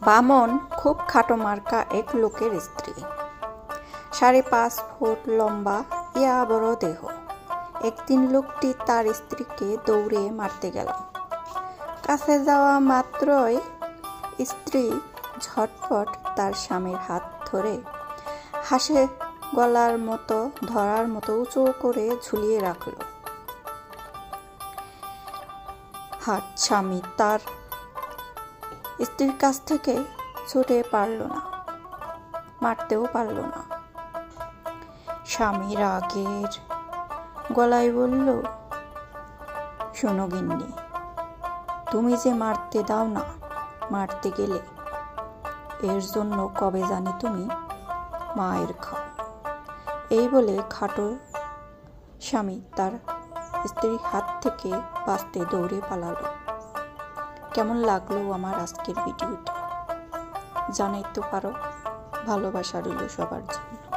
বামন খুব খাটো মার্কা এক লোকের স্ত্রী। 5.5 ফুট লম্বা, ইয়া বড় দেহ। একদিন লোকটি তার স্ত্রীকে দৌড়ে মারতে গেল। কাছে যাওয়া মাত্রই স্ত্রী ঝটপট তার স্বামীর হাত ধরে হাসে গলার মতো ধরার মতো উঁচু করে ঝুলিয়ে রাখল। স্বামী তার স্ত্রীর কাছ থেকে ছুটে পারল না, মারতেও পারল না। স্বামী রাগের গলায় বলল, শোনো গিন্নি, তুমি যে মারতে দাও না, মারতে গেলে এর জন্য কবে জানি তুমি মায়ের খাও। এই বলে খাটো স্বামী তার স্ত্রীর হাত থেকে বাঁচতে দৌড়ে পালালো। কেমন লাগলো আমার আজকের ভিডিওটা জানাইতে পারো। ভালোবাসা রইল সবার জন্য।